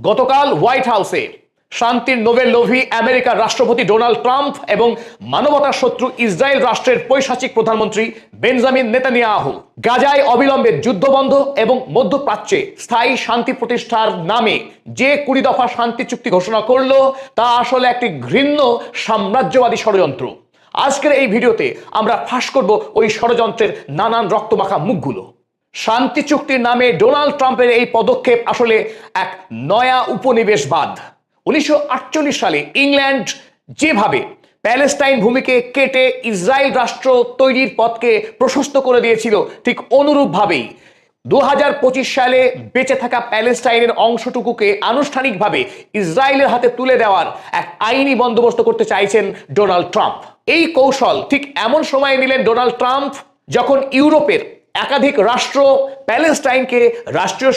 গতকাল হোয়াইট হাউসে শান্তির নোবেল লোভী আমেরিকার রাষ্ট্রপতি ডোনাল্ড ট্রাম্প এবং মানবতার শত্রু ইসরায়েল রাষ্ট্রের পৈশাচিক প্রধানমন্ত্রী বেঞ্জামিন নেতানিয়াহু গাজায় অবিলম্বে যুদ্ধবন্ধ এবং মধ্যপ্রাচ্যে স্থায়ী শান্তি প্রতিষ্ঠার নামে যে 20 দফা শান্তি চুক্তি ঘোষণা করলো তা আসলে একটি ঘৃণ্য সাম্রাজ্যবাদী ষড়যন্ত্র। আজকের এই ভিডিওতে আমরা ফাঁস করব ওই ষড়যন্ত্রের নানান রক্তমাখা মুখগুলো। শান্তি চুক্তির নামে ডোনাল্ড ট্রাম্পের এই পদক্ষেপ আসলে এক নয়া উপনিবেশবাদ। 1948 সালে ইংল্যান্ড যেভাবে প্যালেস্টাইন ভূমিকে কেটে ইসরায়েল রাষ্ট্র তৈরির পথকে প্রশস্ত করে দিয়েছিল, ঠিক অনুরূপভাবেই 2025 সালে বেঁচে থাকা প্যালেস্টাইনের অংশটুকুকে আনুষ্ঠানিকভাবে ইসরায়েলের হাতে তুলে দেওয়ার এক আইনি বন্দোবস্ত করতে চাইছেন ডোনাল্ড ট্রাম্প। এই কৌশল ঠিক এমন সময় নিলেন ডোনাল্ড ট্রাম্প যখন ইউরোপের একাধিক রাষ্ট্র প্যালেস্টাইনকে রাষ্ট্রীয়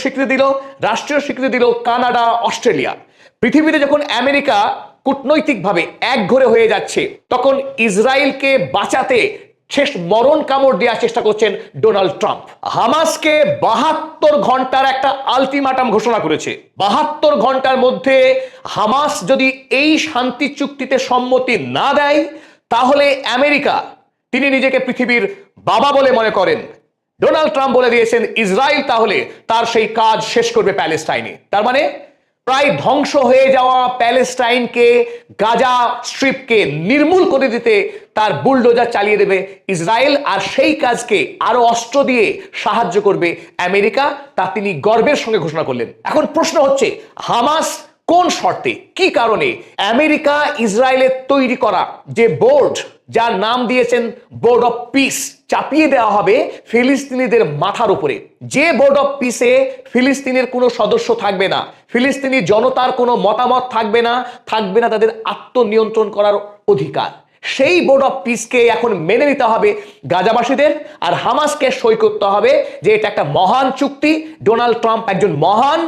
স্বীকৃতি দিল কানাডা, অস্ট্রেলিয়া। পৃথিবীতে যখন আমেরিকা কূটনৈতিকভাবে একঘরে হয়ে যাচ্ছে, তখন ইসরায়েলকে বাঁচাতে শেষ মরণ কামড় দেওয়ার চেষ্টা করছেন ডোনাল্ড ট্রাম্প। হামাসকে 72 ঘন্টার একটা আলটিমেটাম ঘোষণা করেছে। 72 ঘন্টার মধ্যে হামাস যদি এই শান্তি চুক্তিতে সম্মতি না দেয়, তাহলে আমেরিকা, তিনি নিজেকে পৃথিবীর বাবা বলে মনে করেন, ডোনাল্ড ট্রাম্প বলে দিয়েছেন ইসরায়েল তাহলে তার সেই কাজ শেষ করবে প্যালেস্টাইনে। তার মানে প্রায় ধ্বংস হয়ে যাওয়া প্যালেস্টাইনকে, গাজা স্ট্রিপকে নির্মূল করে দিতে তার বুলডোজার চালিয়ে দেবে ইসরায়েল, আর সেই কাজকে আরো অস্ত্র দিয়ে সাহায্য করবে আমেরিকা, তা তিনি গর্বের সঙ্গে ঘোষণা করলেন। এখন প্রশ্ন হচ্ছে, হামাস কোন শর্তে, কি কারণে আমেরিকা ইসরায়েলের তৈরি করা যে বোর্ড, যার নাম দিয়েছেন বোর্ড অফ পিস, চাপিয়ে দেওয়া হবে ফিলিস্তিনিদের মাথার উপরে? যে বোর্ড অফ পিসে ফিলিস্তিনের কোনো সদস্য থাকবে না, ফিলিস্তিনি জনতার কোনো মতামত থাকবে না তাদের আত্মনিয়ন্ত্রণ করার অধিকার, সেই বোর্ড অফ পিসকে এখন মেনে নিতে হবে গাজাবাসীদের, আর হামাসকে সই করতে হবে যে এটা একটা মহান চুক্তি। ডোনাল্ড ট্রাম্প একজন মহান,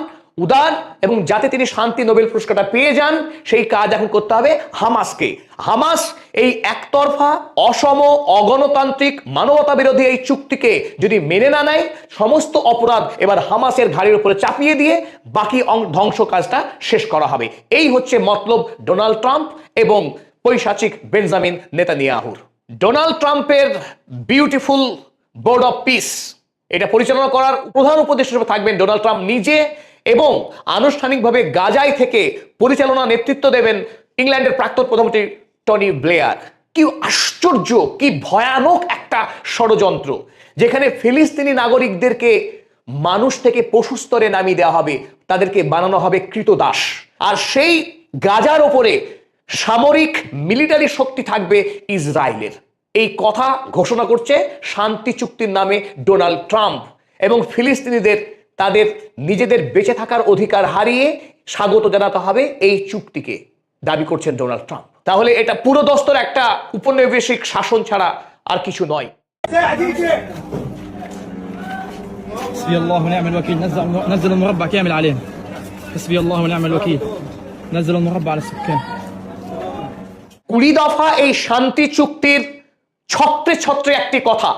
উদার, এবং যাতে তিনি শান্তি নোবেল পুরস্কারটা পেয়ে যান, সেই কাজ এখন করতে হবে হামাসকে। হামাস এই একতরফা, অসম, অগণতান্ত্রিক, মানবতা বিরোধী এই চুক্তিকে যদি মেনে না নেয়, সমস্ত অপরাধ এবার হামাসের ঘাড়ির উপরে চাপিয়ে দিয়ে বাকি ধ্বংস কাজটা শেষ করা হবে। এই হচ্ছে মতলব ডোনাল্ড ট্রাম্প এবং পৈশাচিক বেঞ্জামিন নেতানিয়াহুর। ডোনাল্ড ট্রাম্পের বিউটিফুল বোর্ড অফ পিস, এটা পরিচালনা করার প্রধান উপদেষ্টা হিসেবে থাকবেন ডোনাল্ড ট্রাম্প নিজে, এবং আনুষ্ঠানিকভাবে গাজায় থেকে পরিচালনা নেতৃত্ব দেবেন ইংল্যান্ডের প্রাক্তন প্রধানমন্ত্রী টনি ব্লেয়ার। কি আশ্চর্য, কি ভয়ানক একটা ষড়যন্ত্র, যেখানে ফিলিস্তিনি নাগরিকদেরকে মানুষ থেকে পশু স্তরে নামিয়ে দেওয়া হবে, তাদেরকে বানানো হবে ক্রীতদাস, আর সেই গাজার ওপরে সামরিক মিলিটারি শক্তি থাকবে ইসরায়েলের। এই কথা ঘোষণা করছে শান্তি চুক্তির নামে ডোনাল্ড ট্রাম্প, এবং ফিলিস্তিনিদের তাদের নিজেদের বেঁচে থাকার অধিকার হারিয়ে স্বাগত জানাতে হবে এই চুক্তিকে, দাবি করছেন ডোনাল্ড ট্রাম্প। তাহলে এটা পুরো দস্তর একটা উপনিবেশিক শাসন ছাড়া আর কিছু নয়। حسبي الله ونعم الوكيل. نزل المربع كامل عليهم. حسبي الله ونعم الوكيل. نزل المربع على السكان. 20 দফা এই শান্তি চুক্তির ছত্রে ছত্রে একটি কথা,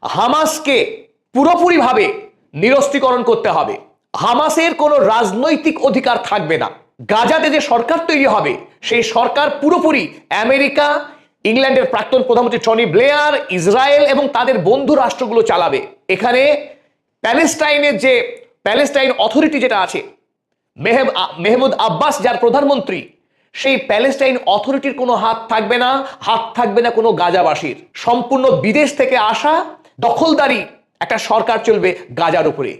হামাসকে পুরোপুরিভাবে নিরস্ত্রীকরণ করতে হবে। হামাসের কোনো রাজনৈতিক অধিকার থাকবে না। গাজাতে যে সরকার তৈরি হবে, সেই সরকার পুরোপুরি আমেরিকা, ইংল্যান্ডের প্রাক্তন প্রধানমন্ত্রী টনি ব্লেয়ার, ইসরায়েল এবং তাদের বন্ধু রাষ্ট্রগুলো চালাবে। এখানে প্যালেস্টাইনের যে প্যালেস্টাইন অথরিটি যেটা আছে, মেহমুদ আব্বাস যার প্রধানমন্ত্রী, সেই প্যালেস্টাইন অথরিটির কোনো হাত থাকবে না কোনো গাজাবাসীর। সম্পূর্ণ বিদেশ থেকে আসা দখলদারি একটা সরকার চলবে গাজার উপরে।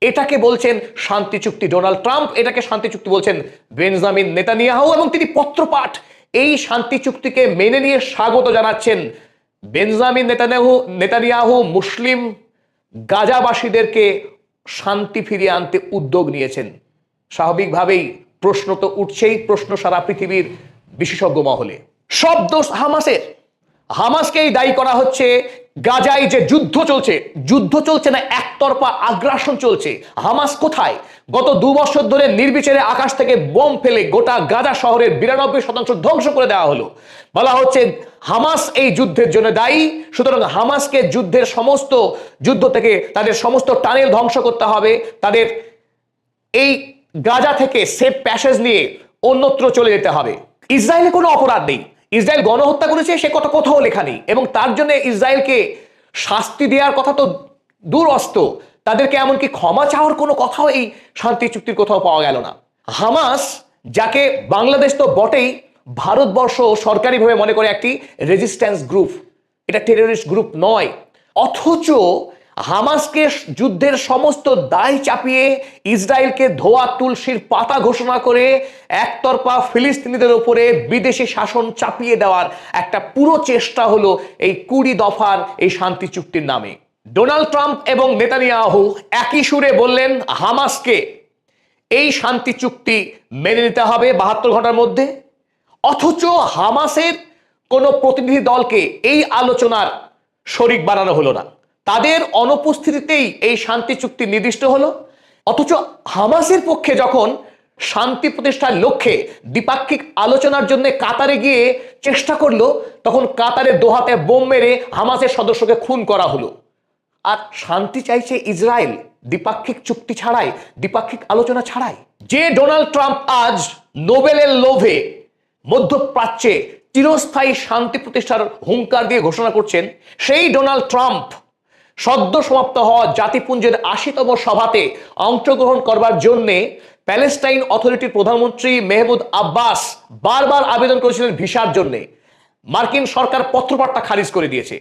এটাকে বলছেন শান্তি চুক্তি ডোনাল্ড ট্রাম্প, এটাকে শান্তি চুক্তি বলছেন বেঞ্জামিন নেতানিয়াহু, এবং তিনি পত্রপাঠ এই শান্তি চুক্তিকে মেনে নিয়ে স্বাগত জানাচ্ছেন। বেঞ্জামিন নেতানিয়াহু মুসলিম গাজাবাসীদেরকে শান্তি ফিরিয়ে আনতে উদ্যোগ নিয়েছেন। স্বাভাবিকভাবেই প্রশ্ন তো উঠছেই, প্রশ্ন সারা পৃথিবীর বিশেষজ্ঞ মহলে। সব দোষ হামাসের। হামাসকেই দায়ী করা হচ্ছে গাজায় যে যুদ্ধ চলছে না, একতরফা আগ্রাসন চলছে। হামাস কোথায়? গত 2 বছর ধরে নির্বিচারে আকাশ থেকে বোম ফেলে গোটা গাজা শহরের 92% ধ্বংস করে দেওয়া হলো। বলা হচ্ছে হামাস এই যুদ্ধের জন্য দায়ী, সুতরাং হামাসকে যুদ্ধ থেকে তাদের সমস্ত টানেল ধ্বংস করতে হবে, তাদের এই গাজা থেকে সেফ প্যাসেজ নিয়ে অন্যত্র চলে যেতে হবে। ইসরায়েলের কোনো অপরাধ নেই, ইসরায়েল গণহত্যা করেছে সে কথা কোথাও লেখা নেই, এবং তার জন্য ইসরায়েলকে শাস্তি দেওয়ার কথা তো দূরস্ত, তাদেরকে এমনকি ক্ষমা চাওয়ার কোনো কথাও এই শান্তি চুক্তির কোথাও পাওয়া গেল না। হামাস, যাকে বাংলাদেশ তো বটেই, ভারতবর্ষ সরকারিভাবে মনে করে একটি রেজিস্ট্যান্স গ্রুপ, এটা টেররিস্ট গ্রুপ নয়, অথচ হামাসকে যুদ্ধের সমস্ত দায় চাপিয়ে ইসরায়েলকে ধোয়া তুলসীর পাতা ঘোষণা করে একতরফা ফিলিস্তিনিদের উপরে বিদেশি শাসন চাপিয়ে দেওয়ার একটা পুরো চেষ্টা হলো এই 20 দফার এই শান্তি চুক্তির নামে। ডোনাল্ড ট্রাম্প এবং নেতানিয়াহু একই সুরে বললেন হামাসকে এই শান্তি চুক্তি মেনে নিতে হবে 72 ঘন্টার মধ্যে, অথচ হামাসের কোনো প্রতিনিধি দলকে এই আলোচনার শরিক বানানো হলো না, তাদের অনুপস্থিতিতেই এই শান্তি চুক্তি নির্দিষ্ট হলো। অথচ হামাসের পক্ষে যখন শান্তি প্রতিষ্ঠার লক্ষ্যে দ্বিপাক্ষিক আলোচনার জন্য কাতারে গিয়ে চেষ্টা করলো, তখন কাতারের দোহাতে বোম মেরে হামাসের সদস্যকে খুন করা হলো। আর শান্তি চাইছে ইসরায়েল দ্বিপাক্ষিক চুক্তি ছাড়াই, দ্বিপাক্ষিক আলোচনা ছাড়াই। যে ডোনাল্ড ট্রাম্প আজ নোবেলের লোভে মধ্যপ্রাচ্যে চিরস্থায়ী শান্তি প্রতিষ্ঠার হুঙ্কার দিয়ে ঘোষণা করছেন, সেই ডোনাল্ড ট্রাম্প সদ্য সমাপ্ত হওয়া জাতিপুঞ্জের 80তম সভাতে অংশগ্রহণ করবার জন্য প্যালেস্টাইন অথরিটির প্রধানমন্ত্রী মেহমুদ আব্বাস বারবার আবেদন করেছিলেন ভিসার জন্য। মার্কিন সরকার পত্রপাঠটা খারিজ করে দিয়েছে।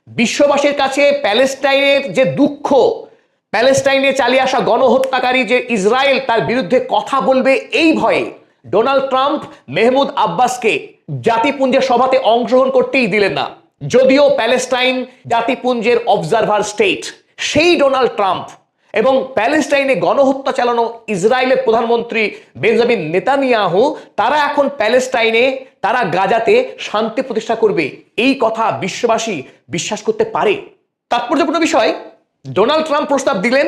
বিশ্ববাসীর কাছে প্যালেস্টাইনের যে দুঃখ, প্যালেস্টাইনে চালিয়ে আসা গণহত্যাকারী যে ইসরায়েল, তার বিরুদ্ধে কথা বলবে এই ভয়ে ডোনাল্ড ট্রাম্প মেহমুদ আব্বাসকে জাতিপুঞ্জের সভাতে অংশগ্রহণ করতেই দিলেন না। যদিও প্যালেস্টাইন জাতিপুঞ্জের অবজারভার স্টেট, সেই ডোনাল্ড ট্রাম্প এবং প্যালেস্টাইনে গণহত্যা চালানো ইসরায়েলের প্রধানমন্ত্রী বেঞ্জামিন নেতানিয়াহু, তারা এখন প্যালেস্টাইনে, তারা গাজাতে শান্তি প্রতিষ্ঠা করবে, এই কথা বিশ্ববাসী বিশ্বাস করতে পারে? তাৎপর্যপূর্ণ বিষয়, ডোনাল্ড ট্রাম্প প্রস্তাব দিলেন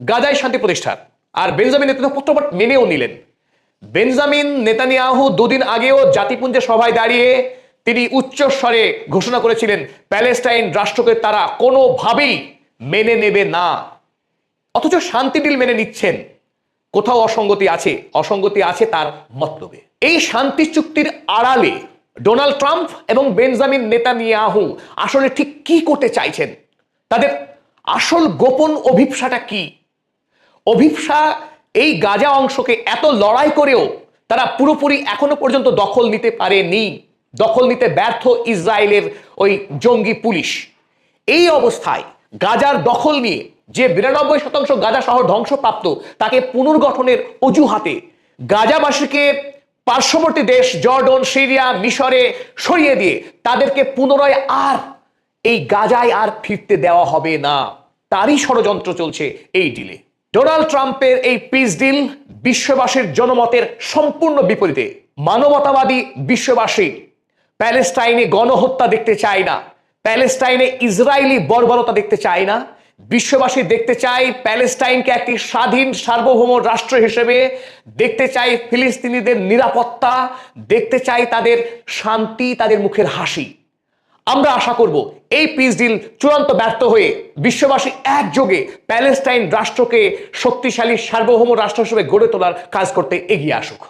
গাজায় শান্তি প্রতিষ্ঠার, আর বেঞ্জামিন নেতানিয়াহু পত্রপাঠ মেনেও নিলেন। বেঞ্জামিন নেতানিয়াহু দুদিন আগেও জাতিপুঞ্জের সভায় দাঁড়িয়ে তিনি উচ্চস্বরে ঘোষণা করেছিলেন প্যালেস্টাইন রাষ্ট্রকে তারা কোনোভাবেই মেনে নেবে না, অথচ শান্তি ডিল মেনে নিচ্ছেন। কোথাও অসঙ্গতি আছে তার মতলবে। এই শান্তি চুক্তির আড়ালে ডোনাল্ড ট্রাম্প এবং বেঞ্জামিন নেতানিয়াহু আসলে ঠিক কি করতে চাইছেন? তাদের আসল গোপন অভিপ্সাটা কি? অভিপ্সা এই গাজা অংশকে এত লড়াই করেও তারা পুরোপুরি এখনো পর্যন্ত দখল নিতে পারেনি, দখল নিতে ব্যর্থ ইসরায়েলের ওই জঙ্গি পুলিশ। এই অবস্থায় গাজার দখল নিয়ে যে 92% গাজা শহর ধ্বংসপ্রাপ্ত, তাকে পুনর্গঠনের অজুহাতে গাজাবাসীকে পার্শ্ববর্তী দেশ জর্ডন, সিরিয়া, মিশরে সরিয়ে দিয়ে তাদেরকে পুনরায় আর এই গাজায় আর ফিরতে দেওয়া হবে না, তারই ষড়যন্ত্র চলছে এই ডিলে। ডোনাল্ড ট্রাম্পের এই পিস ডিল বিশ্ববাসীর জনমতের সম্পূর্ণ বিপরীতে। মানবতাবাদী বিশ্ববাসী প্যালেস্টাইনে গণহত্যা দেখতে চায় না, প্যালেস্টাইনে ইসরায়েলি বর্বরতা দেখতে চায় না। বিশ্ববাসী দেখতে চায় প্যালেস্টাইনকে একটি স্বাধীন সার্বভৌম রাষ্ট্র হিসেবে, দেখতে চায় ফিলিস্তিনিদের নিরাপত্তা, দেখতে চায় তাদের শান্তি, তাদের মুখের হাসি। আমরা আশা করব এই পিস ডিল চূড়ান্ত ব্যর্থ হয়ে বিশ্ববাসী একযোগে প্যালেস্টাইন রাষ্ট্রকে শক্তিশালী সার্বভৌম রাষ্ট্র হিসেবে গড়ে তোলার কাজ করতে এগিয়ে আসুক।